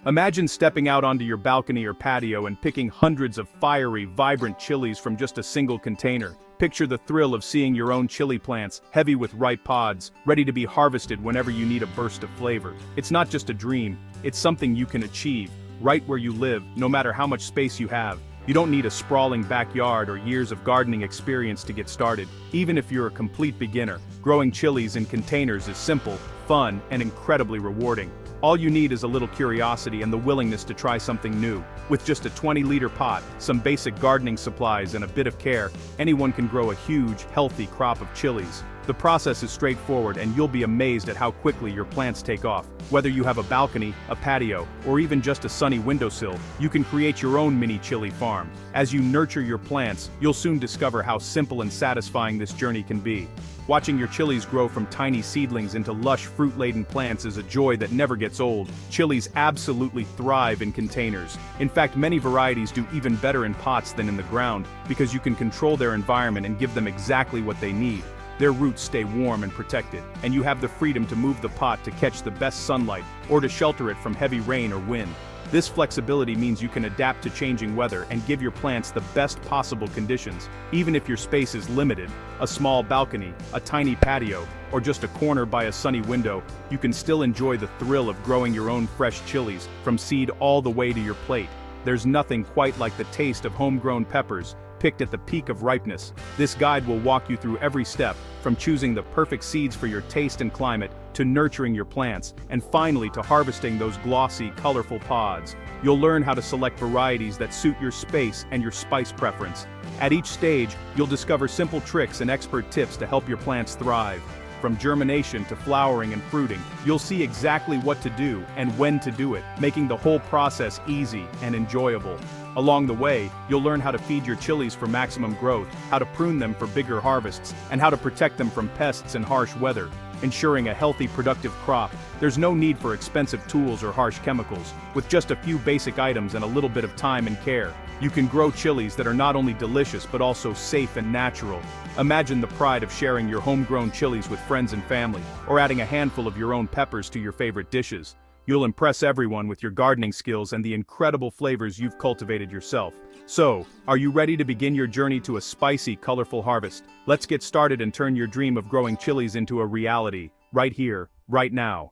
Imagine stepping out onto your balcony or patio and picking hundreds of fiery, vibrant chilies from just a single container. Picture the thrill of seeing your own chili plants, heavy with ripe pods, ready to be harvested whenever you need a burst of flavor. It's not just a dream, it's something you can achieve, right where you live, no matter how much space you have. You don't need a sprawling backyard or years of gardening experience to get started. Even if you're a complete beginner, growing chilies in containers is simple, fun, and incredibly rewarding. All you need is a little curiosity and the willingness to try something new. With just a 20-liter pot, some basic gardening supplies, and a bit of care, anyone can grow a huge, healthy crop of chilies. The process is straightforward, and you'll be amazed at how quickly your plants take off. Whether you have a balcony, a patio, or even just a sunny windowsill, you can create your own mini chili farm. As you nurture your plants, you'll soon discover how simple and satisfying this journey can be. Watching your chilies grow from tiny seedlings into lush, fruit-laden plants is a joy that never gets old. Chilies absolutely thrive in containers. In fact, many varieties do even better in pots than in the ground, because you can control their environment and give them exactly what they need. Their roots stay warm and protected, and you have the freedom to move the pot to catch the best sunlight, or to shelter it from heavy rain or wind. This flexibility means you can adapt to changing weather and give your plants the best possible conditions. Even if your space is limited, a small balcony, a tiny patio, or just a corner by a sunny window, you can still enjoy the thrill of growing your own fresh chilies, from seed all the way to your plate. There's nothing quite like the taste of homegrown peppers, picked at the peak of ripeness. This guide will walk you through every step, from choosing the perfect seeds for your taste and climate, to nurturing your plants, and finally to harvesting those glossy, colorful pods. You'll learn how to select varieties that suit your space and your spice preference. At each stage, you'll discover simple tricks and expert tips to help your plants thrive. From germination to flowering and fruiting, you'll see exactly what to do and when to do it, making the whole process easy and enjoyable. Along the way, you'll learn how to feed your chilies for maximum growth, how to prune them for bigger harvests, and how to protect them from pests and harsh weather. Ensuring a healthy, productive crop, there's no need for expensive tools or harsh chemicals. With just a few basic items and a little bit of time and care, you can grow chilies that are not only delicious but also safe and natural. Imagine the pride of sharing your homegrown chilies with friends and family, or adding a handful of your own peppers to your favorite dishes. You'll impress everyone with your gardening skills and the incredible flavors you've cultivated yourself. So, are you ready to begin your journey to a spicy, colorful harvest? Let's get started and turn your dream of growing chilies into a reality, right here, right now.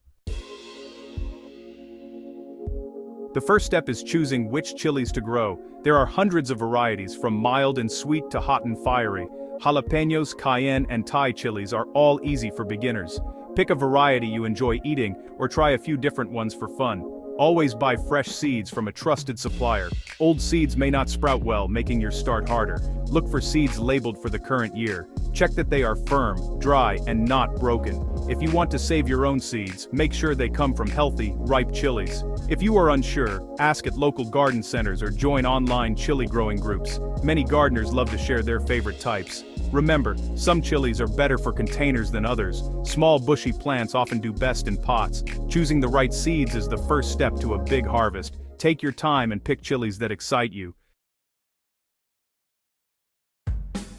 The first step is choosing which chilies to grow. There are hundreds of varieties, from mild and sweet to hot and fiery. Jalapenos, cayenne, and Thai chilies are all easy for beginners. Pick a variety you enjoy eating, or try a few different ones for fun. Always buy fresh seeds from a trusted supplier. Old seeds may not sprout well, making your start harder. Look for seeds labeled for the current year. Check that they are firm, dry, and not broken. If you want to save your own seeds, make sure they come from healthy, ripe chilies. If you are unsure, ask at local garden centers or join online chili growing groups. Many gardeners love to share their favorite types. Remember, some chilies are better for containers than others. Small bushy plants often do best in pots. Choosing the right seeds is the first step to a big harvest. Take your time and pick chilies that excite you.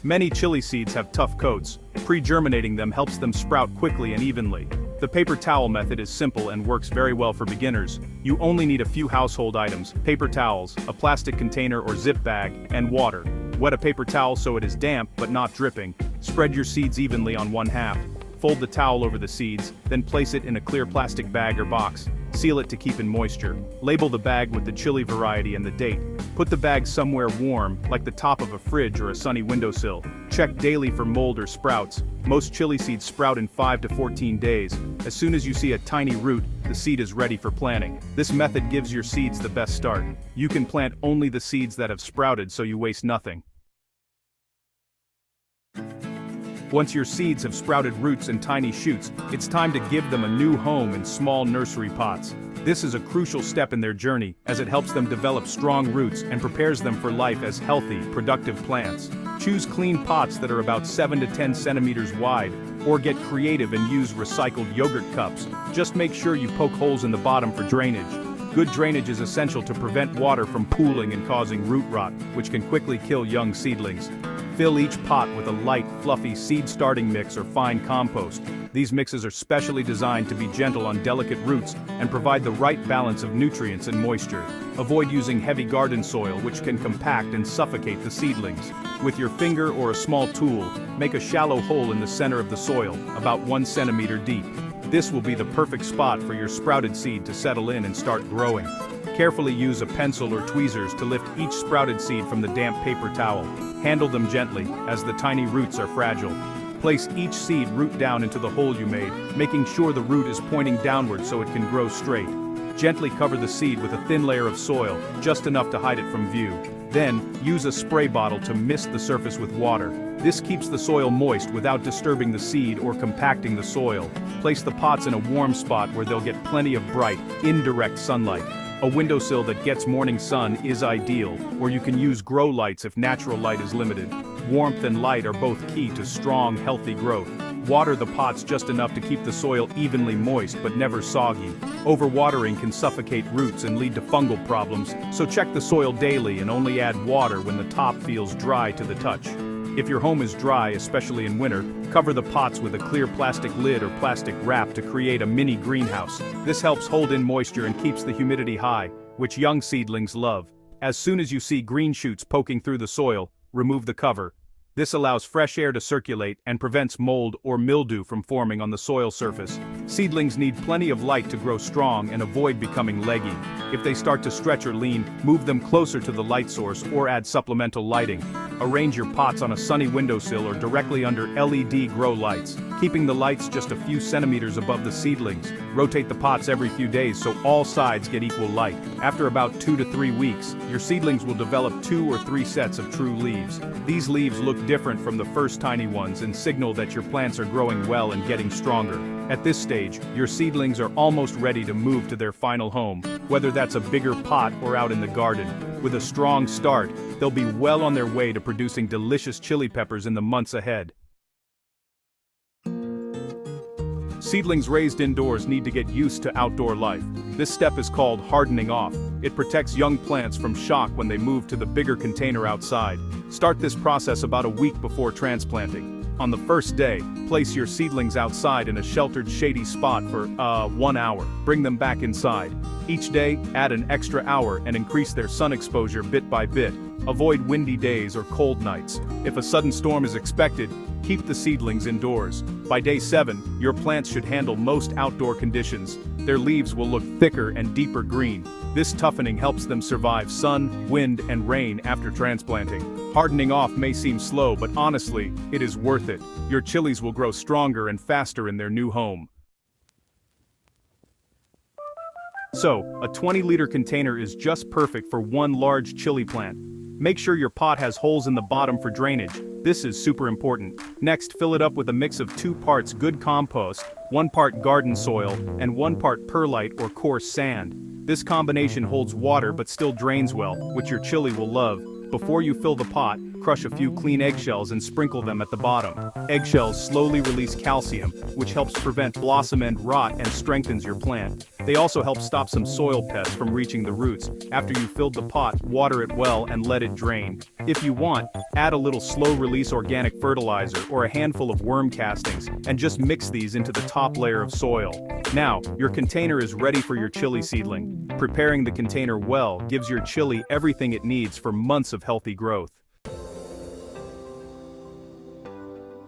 Many chili seeds have tough coats. Pre-germinating them helps them sprout quickly and evenly. The paper towel method is simple and works very well for beginners. You only need a few household items: paper towels, a plastic container or zip bag, and water. Wet a paper towel so it is damp but not dripping. Spread your seeds evenly on one half. Fold the towel over the seeds, then place it in a clear plastic bag or box. Seal it to keep in moisture. Label the bag with the chili variety and the date. Put the bag somewhere warm, like the top of a fridge or a sunny windowsill. Check daily for mold or sprouts. Most chili seeds sprout in 5 to 14 days. As soon as you see a tiny root, the seed is ready for planting. This method gives your seeds the best start. You can plant only the seeds that have sprouted, so you waste nothing. Once your seeds have sprouted roots and tiny shoots, it's time to give them a new home in small nursery pots. This is a crucial step in their journey, as it helps them develop strong roots and prepares them for life as healthy, productive plants. Choose clean pots that are about 7 to 10 centimeters wide, or get creative and use recycled yogurt cups. Just make sure you poke holes in the bottom for drainage. Good drainage is essential to prevent water from pooling and causing root rot, which can quickly kill young seedlings. Fill each pot with a light, fluffy seed starting mix or fine compost. These mixes are specially designed to be gentle on delicate roots and provide the right balance of nutrients and moisture. Avoid using heavy garden soil, which can compact and suffocate the seedlings. With your finger or a small tool, make a shallow hole in the center of the soil, about 1 centimeter deep. This will be the perfect spot for your sprouted seed to settle in and start growing. Carefully use a pencil or tweezers to lift each sprouted seed from the damp paper towel. Handle them gently, as the tiny roots are fragile. Place each seed root down into the hole you made, making sure the root is pointing downward so it can grow straight. Gently cover the seed with a thin layer of soil, just enough to hide it from view. Then, use a spray bottle to mist the surface with water. This keeps the soil moist without disturbing the seed or compacting the soil. Place the pots in a warm spot where they'll get plenty of bright, indirect sunlight. A windowsill that gets morning sun is ideal, or you can use grow lights if natural light is limited. Warmth and light are both key to strong, healthy growth. Water the pots just enough to keep the soil evenly moist but never soggy. Overwatering can suffocate roots and lead to fungal problems, so check the soil daily and only add water when the top feels dry to the touch. If your home is dry, especially in winter, cover the pots with a clear plastic lid or plastic wrap to create a mini greenhouse. This helps hold in moisture and keeps the humidity high, which young seedlings love. As soon as you see green shoots poking through the soil, remove the cover. This allows fresh air to circulate and prevents mold or mildew from forming on the soil surface. Seedlings need plenty of light to grow strong and avoid becoming leggy. If they start to stretch or lean, move them closer to the light source or add supplemental lighting. Arrange your pots on a sunny windowsill or directly under LED grow lights, keeping the lights just a few centimeters above the seedlings. Rotate the pots every few days so all sides get equal light. After about 2 to 3 weeks, your seedlings will develop 2 or 3 sets of true leaves. These leaves look different from the first tiny ones and signal that your plants are growing well and getting stronger. At this stage, your seedlings are almost ready to move to their final home, whether that's a bigger pot or out in the garden. With a strong start, they'll be well on their way to producing delicious chili peppers in the months ahead. Seedlings raised indoors need to get used to outdoor life. This step is called hardening off. It protects young plants from shock when they move to the bigger container outside. Start this process about a week before transplanting. On the first day, place your seedlings outside in a sheltered, shady spot for 1 hour. Bring them back inside. Each day, add an extra hour and increase their sun exposure bit by bit. Avoid windy days or cold nights. If a sudden storm is expected, keep the seedlings indoors. By day 7, your plants should handle most outdoor conditions. Their leaves will look thicker and deeper green. This toughening helps them survive sun, wind, and rain after transplanting. Hardening off may seem slow, but honestly, it is worth it. Your chilies will grow stronger and faster in their new home. So, a 20-liter container is just perfect for one large chili plant. Make sure your pot has holes in the bottom for drainage. This is super important. Next, fill it up with a mix of 2 parts good compost, 1 part garden soil, and 1 part perlite or coarse sand. This combination holds water but still drains well, which your chili will love. Before you fill the pot, crush a few clean eggshells and sprinkle them at the bottom. Eggshells slowly release calcium, which helps prevent blossom end rot and strengthens your plant. They also help stop some soil pests from reaching the roots. After you've filled the pot, water it well and let it drain. If you want, add a little slow-release organic fertilizer or a handful of worm castings, and just mix these into the top layer of soil. Now, your container is ready for your chili seedling. Preparing the container well gives your chili everything it needs for months of healthy growth.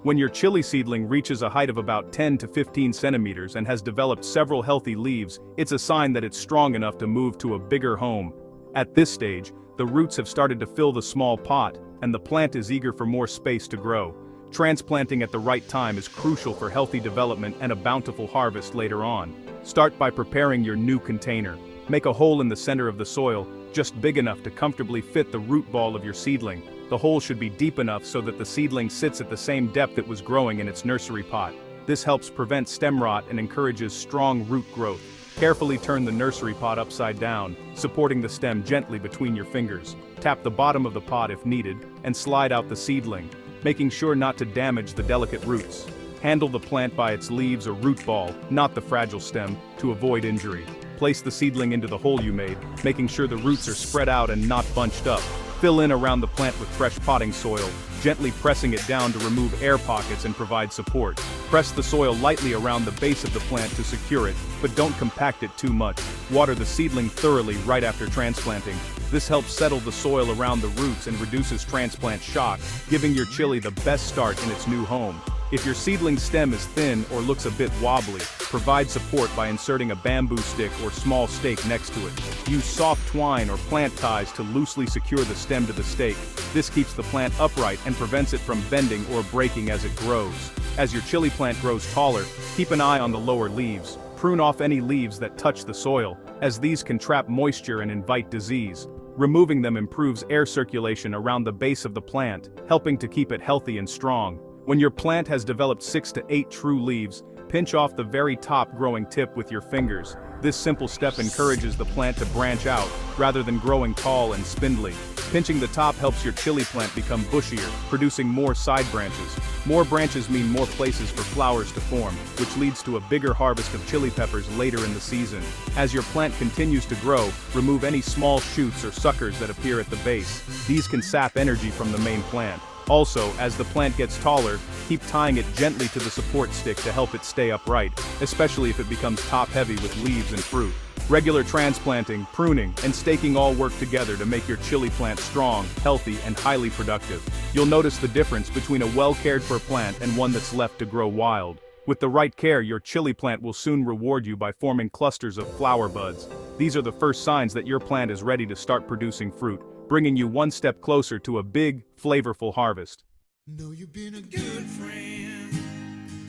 When your chili seedling reaches a height of about 10 to 15 centimeters and has developed several healthy leaves, it's a sign that it's strong enough to move to a bigger home. At this stage, the roots have started to fill the small pot, and the plant is eager for more space to grow. Transplanting at the right time is crucial for healthy development and a bountiful harvest later on. Start by preparing your new container. Make a hole in the center of the soil, just big enough to comfortably fit the root ball of your seedling. The hole should be deep enough so that the seedling sits at the same depth it was growing in its nursery pot. This helps prevent stem rot and encourages strong root growth. Carefully turn the nursery pot upside down, supporting the stem gently between your fingers. Tap the bottom of the pot if needed, and slide out the seedling, making sure not to damage the delicate roots. Handle the plant by its leaves or root ball, not the fragile stem, to avoid injury. Place the seedling into the hole you made, making sure the roots are spread out and not bunched up. Fill in around the plant with fresh potting soil, gently pressing it down to remove air pockets and provide support. Press the soil lightly around the base of the plant to secure it, but don't compact it too much. Water the seedling thoroughly right after transplanting. This helps settle the soil around the roots and reduces transplant shock, giving your chili the best start in its new home. If your seedling stem is thin or looks a bit wobbly, provide support by inserting a bamboo stick or small stake next to it. Use soft twine or plant ties to loosely secure the stem to the stake. This keeps the plant upright and prevents it from bending or breaking as it grows. As your chili plant grows taller, keep an eye on the lower leaves. Prune off any leaves that touch the soil, as these can trap moisture and invite disease. Removing them improves air circulation around the base of the plant, helping to keep it healthy and strong. When your plant has developed 6 to 8 true leaves, pinch off the very top growing tip with your fingers. This simple step encourages the plant to branch out, rather than growing tall and spindly. Pinching the top helps your chili plant become bushier, producing more side branches. More branches mean more places for flowers to form, which leads to a bigger harvest of chili peppers later in the season. As your plant continues to grow, remove any small shoots or suckers that appear at the base. These can sap energy from the main plant. Also, as the plant gets taller, keep tying it gently to the support stick to help it stay upright, especially if it becomes top-heavy with leaves and fruit. Regular transplanting, pruning, and staking all work together to make your chili plant strong, healthy, and highly productive. You'll notice the difference between a well-cared-for plant and one that's left to grow wild. With the right care, your chili plant will soon reward you by forming clusters of flower buds. These are the first signs that your plant is ready to start producing fruit, bringing you one step closer to a big, flavorful harvest. Know you've been a good friend.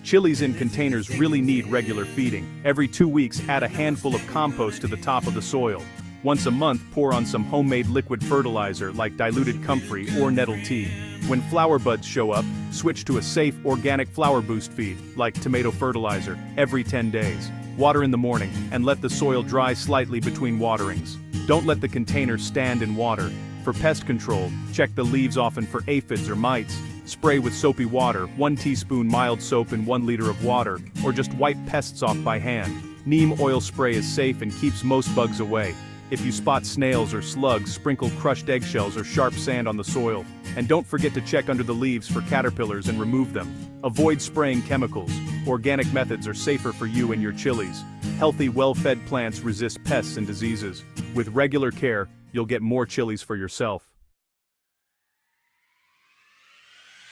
Chilies in containers really need regular feeding. Every 2 weeks, add a handful of compost to the top of the soil. Once a month, pour on some homemade liquid fertilizer like diluted comfrey or nettle tea. When flower buds show up, switch to a safe organic flower boost feed, like tomato fertilizer, every 10 days. Water in the morning, and let the soil dry slightly between waterings. Don't let the container stand in water. For pest control, check the leaves often for aphids or mites. Spray with soapy water, 1 teaspoon mild soap in 1 liter of water, or just wipe pests off by hand. Neem oil spray is safe and keeps most bugs away. If you spot snails or slugs, sprinkle crushed eggshells or sharp sand on the soil. And don't forget to check under the leaves for caterpillars and remove them. Avoid spraying chemicals. Organic methods are safer for you and your chilies. Healthy, well-fed plants resist pests and diseases. With regular care, you'll get more chilies for yourself.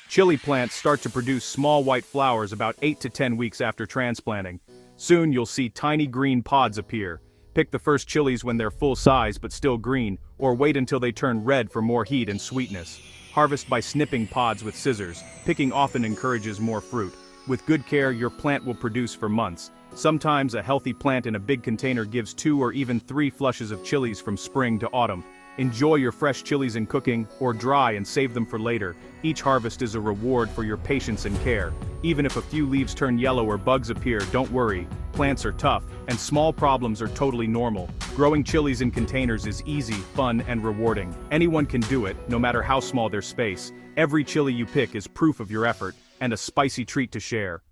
Chili plants start to produce small white flowers about 8 to 10 weeks after transplanting. Soon you'll see tiny green pods appear. Pick the first chilies when they're full size but still green, or wait until they turn red for more heat and sweetness. Harvest by snipping pods with scissors. Picking often encourages more fruit. With good care, your plant will produce for months. Sometimes a healthy plant in a big container gives 2 or even 3 flushes of chilies from spring to autumn. Enjoy your fresh chilies in cooking, or dry and save them for later. Each harvest is a reward for your patience and care. Even if a few leaves turn yellow or bugs appear, don't worry. Plants are tough, and small problems are totally normal. Growing chilies in containers is easy, fun, and rewarding. Anyone can do it, no matter how small their space. Every chili you pick is proof of your effort, and a spicy treat to share.